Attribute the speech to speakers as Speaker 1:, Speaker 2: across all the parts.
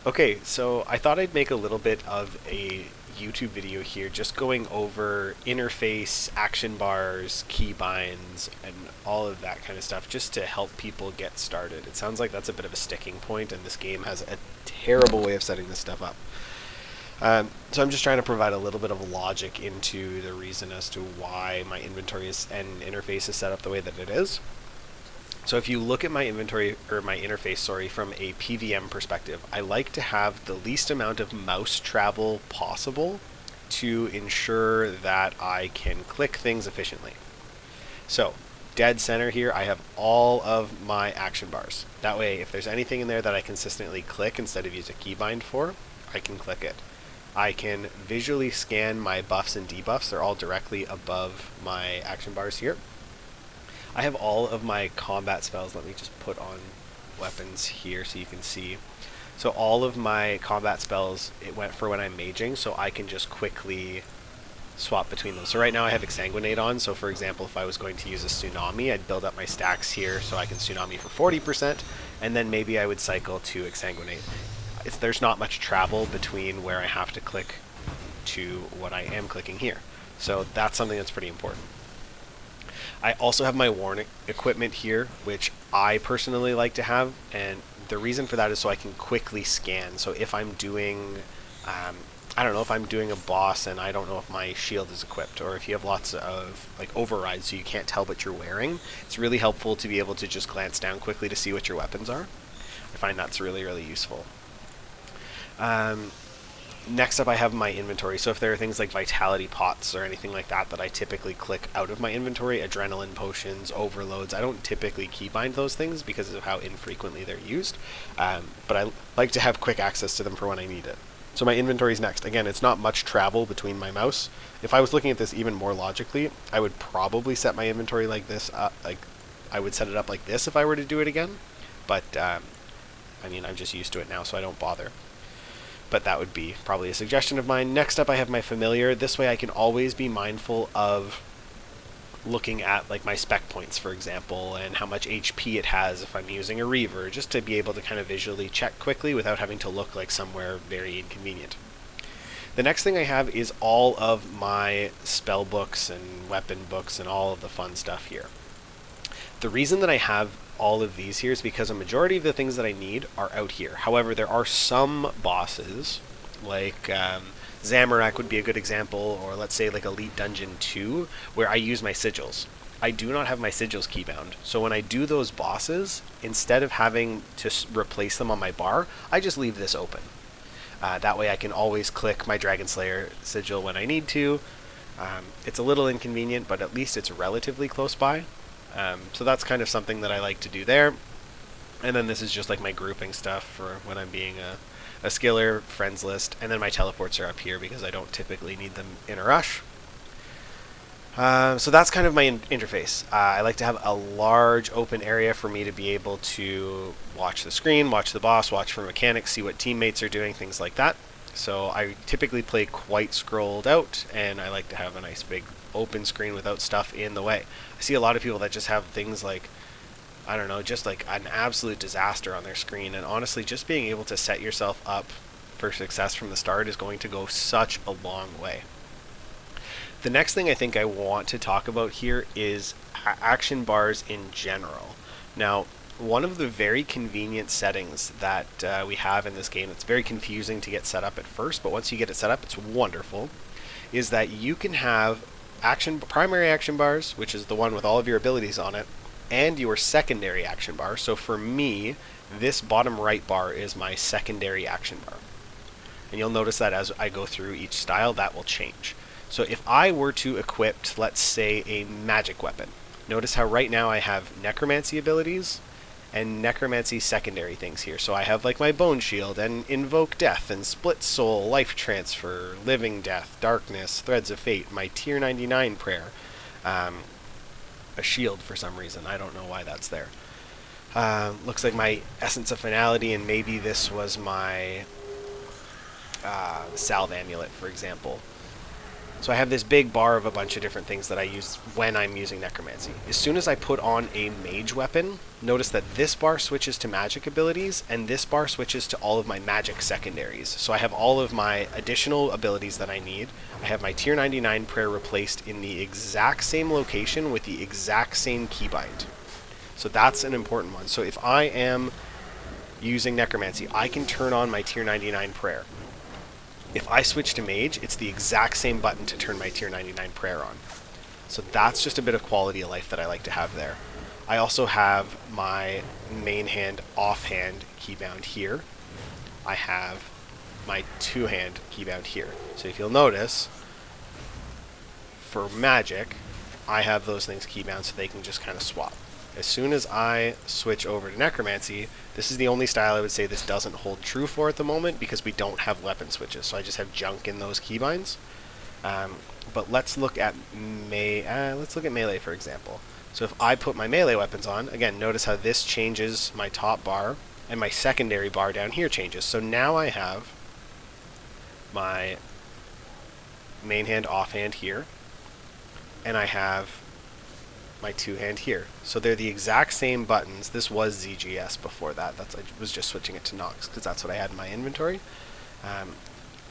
Speaker 1: Okay, so I thought I'd make a little bit of a YouTube video here just going over interface, action bars, keybinds, and all of that kind of stuff just to help people get started. It sounds like that's a bit of a sticking point, and this game has a terrible way of setting this stuff up. So I'm just trying to provide a little bit of logic into the reason as to why my inventory and interface is set up the way that it is. So if you look at my inventory, or my interface, sorry, from a PVM perspective, I like to have the least amount of mouse travel possible to ensure that I can click things efficiently. So dead center here, I have all of my action bars. That way, if there's anything in there that I consistently click instead of use a keybind for, I can click it. I can visually scan my buffs and debuffs. They're all directly above my action bars here. I have all of my combat spells. Let me just put on weapons here so you can see. So all of my combat spells, it went for when I'm maging, so I can just quickly swap between them. So right now I have Exsanguinate on, so for example, if I was going to use a Tsunami, I'd build up my stacks here so I can Tsunami for 40%, and then maybe I would cycle to Exsanguinate. There's not much travel between where I have to click to what I am clicking here. So that's something that's pretty important. I also have my Warn equipment here, which I personally like to have, and the reason for that is so I can quickly scan. So if I'm doing, I don't know, if I'm doing a boss and I don't know if my shield is equipped, or if you have lots of like overrides so you can't tell what you're wearing, it's really helpful to be able to just glance down quickly to see what your weapons are. I find that's really, really useful. Next up, I have my inventory. So if there are things like vitality pots or anything like that that I typically click out of my inventory, adrenaline potions, overloads, I don't typically keybind those things because of how infrequently they're used. But I like to have quick access to them for when I need it. So my inventory is next. Again, it's not much travel between my mouse. If I was looking at this even more logically, I would probably set my inventory like this. I would set it up like this if I were to do it again. But I mean, I'm just used to it now, so I don't bother. But that would be probably a suggestion of mine. Next up, I have my familiar. This way I can always be mindful of looking at like my spec points, for example, and how much HP it has if I'm using a Reaver, just to be able to kind of visually check quickly without having to look like somewhere very inconvenient. The next thing I have is all of my spell books and weapon books and all of the fun stuff here. The reason that I have all of these here is because a majority of the things that I need are out here. However, there are some bosses, like Zamorak would be a good example, or let's say like Elite Dungeon 2, where I use my sigils. I do not have my sigils keybound, so when I do those bosses, instead of having to replace them on my bar, I just leave this open. That way I can always click my Dragon Slayer sigil when I need to. It's a little inconvenient, but at least it's relatively close by. So that's kind of something that I like to do there. And then this is just like my grouping stuff for when I'm being a skiller, friends list, and then my teleports are up here because I don't typically need them in a rush. So that's kind of my interface. I like to have a large open area for me to be able to watch the screen, watch the boss, watch for mechanics, see what teammates are doing, things like that. So I typically play quite scrolled out, and I like to have a nice big open screen without stuff in the way. I see a lot of people that just have things like, I don't know, just like an absolute disaster on their screen, and honestly, just being able to set yourself up for success from the start is going to go such a long way. The next thing I think I want to talk about here is action bars in general. Now, one of the very convenient settings that we have in this game, it's very confusing to get set up at first, but once you get it set up, it's wonderful, is that you can have primary action bars, which is the one with all of your abilities on it, and your secondary action bar. So for me, this bottom right bar is my secondary action bar. And you'll notice that as I go through each style, that will change. So if I were to equip, let's say, a magic weapon, notice how right now I have necromancy abilities and necromancy secondary things here. So I have like my bone shield and invoke death and split soul, life transfer, living death, darkness, threads of fate, my tier 99 prayer, a shield for some reason. I don't know why that's there. Looks like my essence of finality, and maybe this was my salve amulet, for example. So I have this big bar of a bunch of different things that I use when I'm using necromancy. As soon as I put on a mage weapon, notice that this bar switches to magic abilities and this bar switches to all of my magic secondaries. So I have all of my additional abilities that I need. I have my tier 99 prayer replaced in the exact same location with the exact same keybind. So that's an important one. So if I am using necromancy, I can turn on my tier 99 prayer. If I switch to mage, it's the exact same button to turn my tier 99 prayer on. So that's just a bit of quality of life that I like to have there. I also have my main hand offhand keybound here. I have my two-hand keybound here. So if you'll notice, for magic, I have those things keybound so they can just kind of swap. As soon as I switch over to necromancy, this is the only style I would say this doesn't hold true for at the moment because we don't have weapon switches. So I just have junk in those keybinds. But let's look at melee for example. So if I put my melee weapons on, again, notice how this changes my top bar and my secondary bar down here changes. So now I have my main hand offhand here, and I have my two-hand here. So they're the exact same buttons. This was ZGS before that. I was just switching it to Nox because that's what I had in my inventory.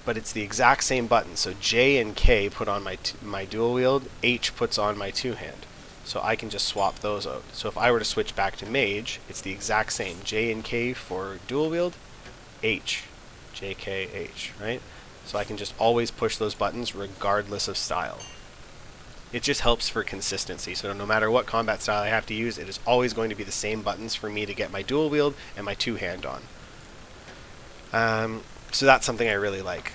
Speaker 1: But it's the exact same button. So J and K put on my dual wield, H puts on my two-hand. So I can just swap those out. So if I were to switch back to mage, it's the exact same. J and K for dual wield, H, J, K, H, right? So I can just always push those buttons regardless of style. It just helps for consistency. So no matter what combat style I have to use, it is always going to be the same buttons for me to get my dual wield and my two-hand on. So that's something I really like.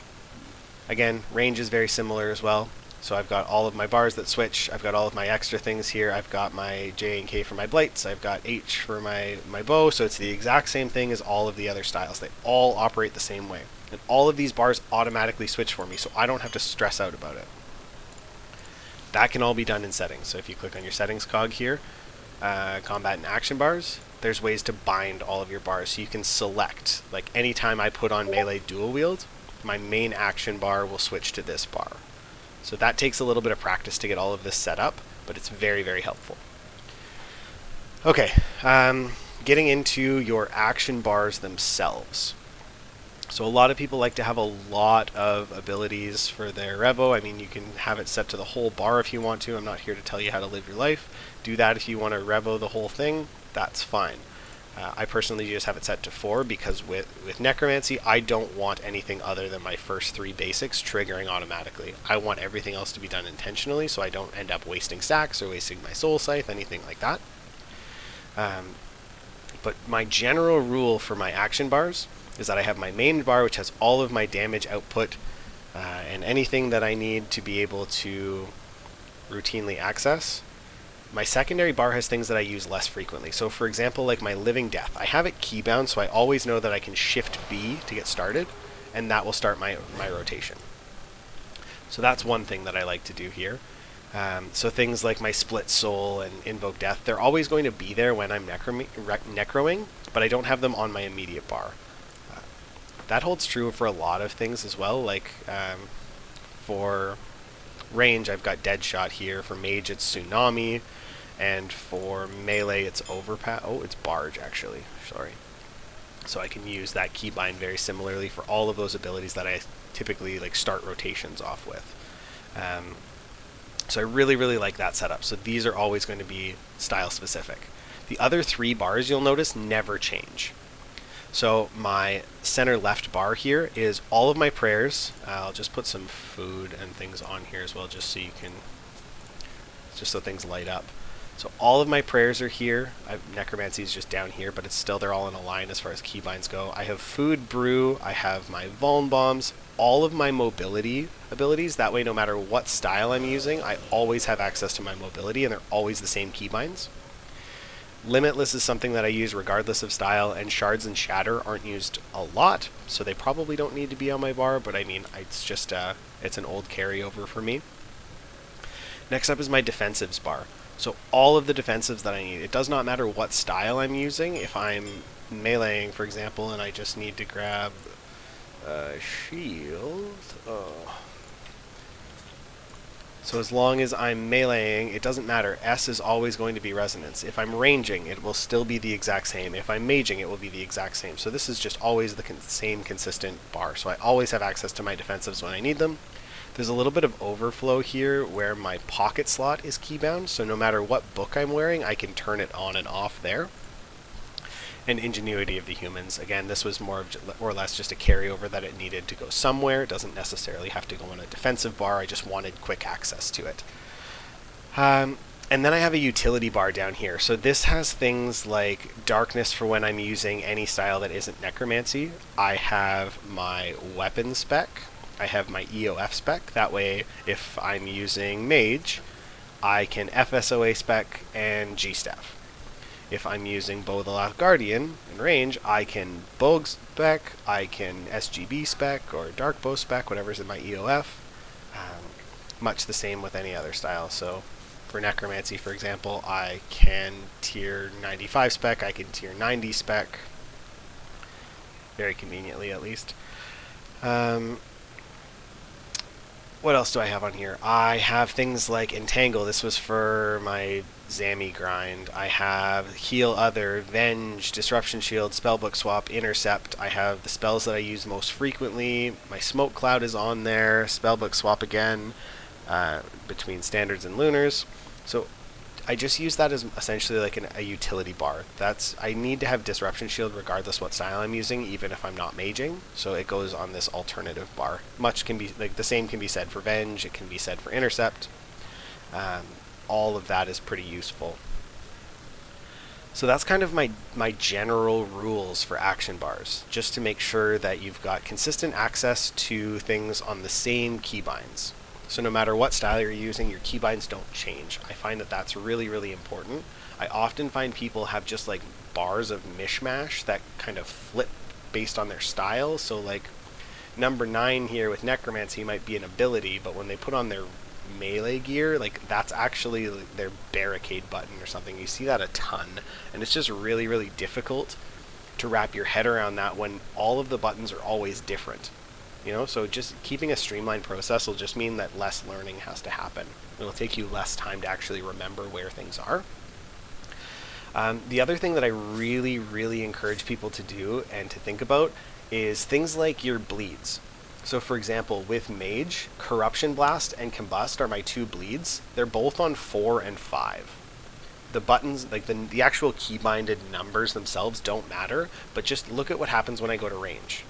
Speaker 1: Again, range is very similar as well. So I've got all of my bars that switch. I've got all of my extra things here. I've got my J and K for my blights. I've got H for my bow. So it's the exact same thing as all of the other styles. They all operate the same way. And all of these bars automatically switch for me, so I don't have to stress out about it. That can all be done in settings. So if you click on your settings cog here, combat and action bars, there's ways to bind all of your bars. So you can select, like anytime I put on melee dual wield, my main action bar will switch to this bar. So that takes a little bit of practice to get all of this set up, but it's very, very helpful. Okay, getting into your action bars themselves. So a lot of people like to have a lot of abilities for their Revo. I mean, you can have it set to the whole bar if you want to. I'm not here to tell you how to live your life. Do that if you want to Revo the whole thing. That's fine. I personally just have it set to 4 because with Necromancy, I don't want anything other than my first 3 basics triggering automatically. I want everything else to be done intentionally so I don't end up wasting stacks or wasting my Soul Scythe, anything like that. But my general rule for my action bars is that I have my main bar, which has all of my damage output and anything that I need to be able to routinely access. My secondary bar has things that I use less frequently. So for example, like my Living Death, I have it keybound, so I always know that I can shift B to get started, and that will start my rotation. So that's one thing that I like to do here. So things like my Split Soul and Invoke Death, they're always going to be there when I'm necroing, but I don't have them on my immediate bar. That holds true for a lot of things as well, like for range I've got Deadshot here, for mage it's Tsunami, and for melee it's Overpass. Oh, it's Barge actually, sorry. So I can use that keybind very similarly for all of those abilities that I typically like start rotations off with. So I really, really like that setup. So these are always going to be style specific. The other 3 bars you'll notice never change. So my center left bar here is all of my prayers. I'll just put some food and things on here as well, just so you can, just so things light up. So all of my prayers are here. Necromancy is just down here, but it's still, they're all in a line as far as keybinds go. I have food brew. I have my Vuln Bombs. All of my mobility abilities. That way, no matter what style I'm using, I always have access to my mobility, and they're always the same keybinds. Limitless is something that I use regardless of style, and Shards and Shatter aren't used a lot, so they probably don't need to be on my bar, but I mean, it's just, it's an old carryover for me. Next up is my defensives bar. So all of the defensives that I need, it does not matter what style I'm using. If I'm meleeing, for example, and I just need to grab a shield, So as long as I'm meleeing, it doesn't matter. S is always going to be resonance. If I'm ranging, it will still be the exact same. If I'm maging, it will be the exact same. So this is just always the same consistent bar. So I always have access to my defensives when I need them. There's a little bit of overflow here where my pocket slot is keybound. So no matter what book I'm wearing, I can turn it on and off there. And ingenuity of the humans. Again, this was more or less just a carryover that it needed to go somewhere. It doesn't necessarily have to go on a defensive bar. I just wanted quick access to it. And then I have a utility bar down here. So this has things like darkness for when I'm using any style that isn't necromancy. I have my weapon spec. I have my EOF spec. That way, if I'm using mage, I can FSOA spec and G-staff. If I'm using Bow the Last Guardian in range, I can Bogue spec, I can SGB spec, or Dark Bow spec, whatever's in my EOF. Much the same with any other style. So for Necromancy, for example, I can tier 95 spec, I can tier 90 spec. Very conveniently, at least. What else do I have on here? I have things like Entangle. This was for my Zami grind. I have Heal Other, Venge, Disruption Shield, Spellbook Swap, Intercept. I have the spells that I use most frequently. My Smoke Cloud is on there. Spellbook Swap again, between Standards and Lunars. So I just use that as essentially like a utility bar. I need to have Disruption Shield regardless what style I'm using, even if I'm not maging. So it goes on this alternative bar. Much can be like the same can be said for Venge. It can be said for Intercept. All of that is pretty useful. So that's kind of my general rules for action bars, just to make sure that you've got consistent access to things on the same keybinds. So no matter what style you're using, your keybinds don't change. I find that that's really, really important. I often find people have just like bars of mishmash that kind of flip based on their style. So like number 9 here with Necromancy might be an ability, but when they put on their melee gear, like that's actually their barricade button or something. You see that a ton, and it's just really, really difficult to wrap your head around that when all of the buttons are always different. So just keeping a streamlined process will just mean that less learning has to happen. It'll take you less time to actually remember where things are. The other thing that I really, really encourage people to do and to think about is things like your bleeds. So for example, with Mage, Corruption Blast and Combust are my 2 bleeds. They're both on 4 and 5. The buttons, like the actual keybinded numbers themselves don't matter, but just look at what happens when I go to range.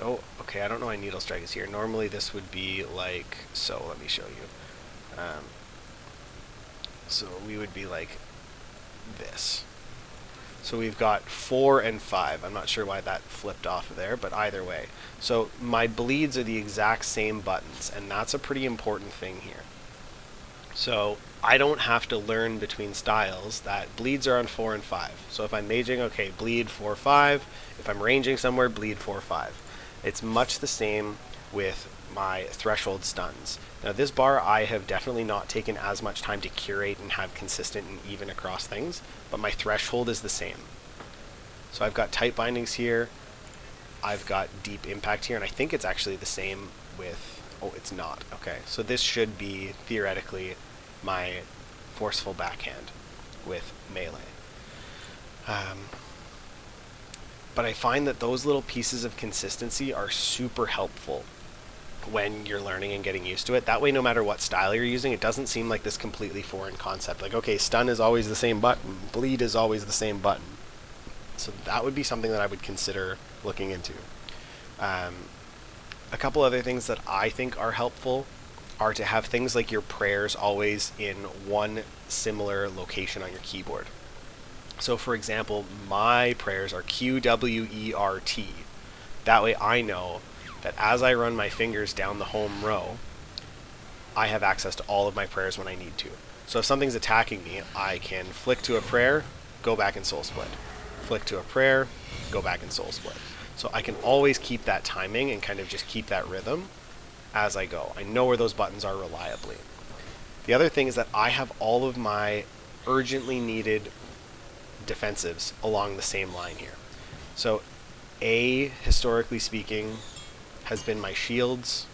Speaker 1: Oh, okay, I don't know why Needle Strike is here. Normally this would be like, so let me show you. So we would be like this. So we've got 4 and 5. I'm not sure why that flipped off of there, but either way. So my bleeds are the exact same buttons, and that's a pretty important thing here. So I don't have to learn between styles that bleeds are on 4 and 5. So if I'm maging, okay, bleed 4, 5. If I'm ranging somewhere, bleed 4, 5. It's much the same with my threshold stuns. Now this bar I have definitely not taken as much time to curate and have consistent and even across things, but my threshold is the same. So I've got tight bindings here, I've got deep impact here, and I think it's actually the same with, oh it's not, okay. So this should be theoretically my forceful backhand with melee. But I find that those little pieces of consistency are super helpful when you're learning and getting used to it. That way, no matter what style you're using, it doesn't seem like this completely foreign concept. Like, okay, stun is always the same button, bleed is always the same button. So that would be something that I would consider looking into. A couple other things that I think are helpful are to have things like your prayers always in one similar location on your keyboard. So for example, my prayers are QWERT. That way I know that as I run my fingers down the home row, I have access to all of my prayers when I need to. So if something's attacking me, I can flick to a prayer, go back and soul split. Flick to a prayer, go back and soul split. So I can always keep that timing and kind of just keep that rhythm as I go. I know where those buttons are reliably. The other thing is that I have all of my urgently needed defensives along the same line here. So A, historically speaking, has been my shields,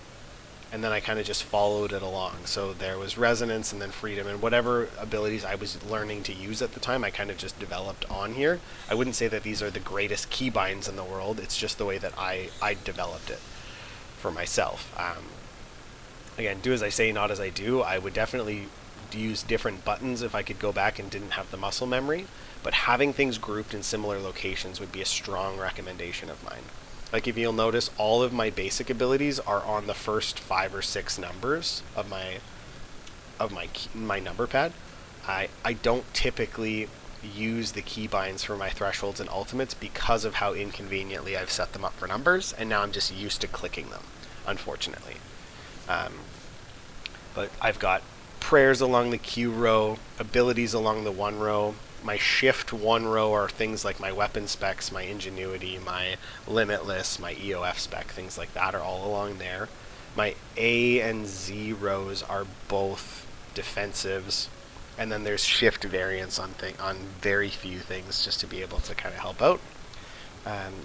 Speaker 1: and then I kind of just followed it along. So there was resonance and then freedom, and whatever abilities I was learning to use at the time, I kind of just developed on here. I wouldn't say that these are the greatest keybinds in the world. It's just the way that I developed it for myself. Again, do as I say, not as I do. I would definitely use different buttons if I could go back and didn't have the muscle memory, but having things grouped in similar locations would be a strong recommendation of mine. Like if you'll notice, all of my basic abilities are on the first 5 or 6 numbers of my number pad. I don't typically use the keybinds for my thresholds and ultimates because of how inconveniently I've set them up for numbers, and now I'm just used to clicking them, unfortunately. But I've got prayers along the Q row, abilities along the 1 row. My shift 1 row are things like my weapon specs, my ingenuity, my limitless, my EOF spec, things like that are all along there. My A and Z rows are both defensives, and then there's shift variants on very few things just to be able to kind of help out.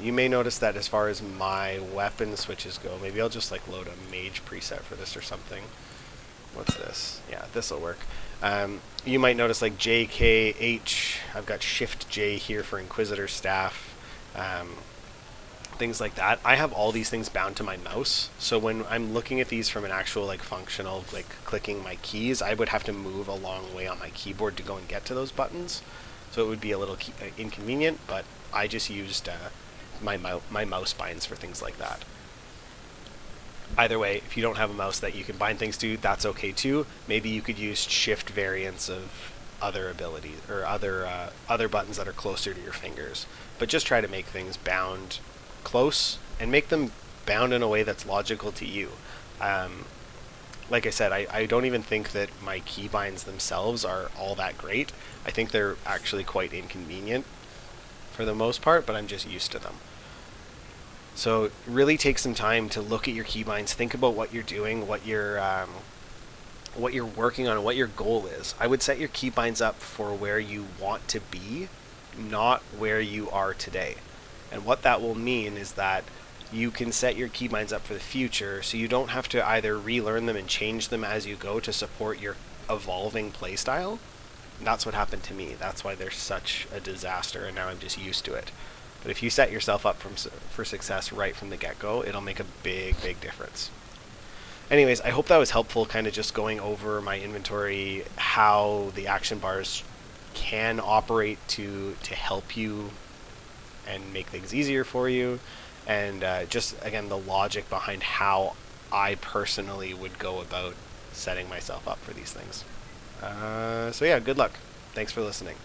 Speaker 1: You may notice that as far as my weapon switches go, maybe I'll just like load a mage preset for this or something. What's this? Yeah, this will work. You might notice like J, K, H, I've got Shift J here for Inquisitor Staff, things like that. I have all these things bound to my mouse, so when I'm looking at these from an actual like functional, like clicking my keys, I would have to move a long way on my keyboard to go and get to those buttons, so it would be a little inconvenient, but I just used my mouse binds for things like that. Either way, if you don't have a mouse that you can bind things to, that's okay too. Maybe you could use shift variants of other abilities or other buttons that are closer to your fingers. But just try to make things bound close and make them bound in a way that's logical to you. Like I said, I don't even think that my keybinds themselves are all that great. I think they're actually quite inconvenient for the most part, but I'm just used to them. So really take some time to look at your keybinds, think about what you're doing, what you're working on, and what your goal is. I would set your keybinds up for where you want to be, not where you are today. And what that will mean is that you can set your keybinds up for the future, so you don't have to either relearn them and change them as you go to support your evolving playstyle. And that's what happened to me. That's why they're such a disaster, and now I'm just used to it. But if you set yourself up for success right from the get-go, it'll make a big difference. Anyways, I hope that was helpful, kind of just going over my inventory, how the action bars can operate to help you and make things easier for you, and just, again, the logic behind how I personally would go about setting myself up for these things. So yeah, good luck. Thanks for listening.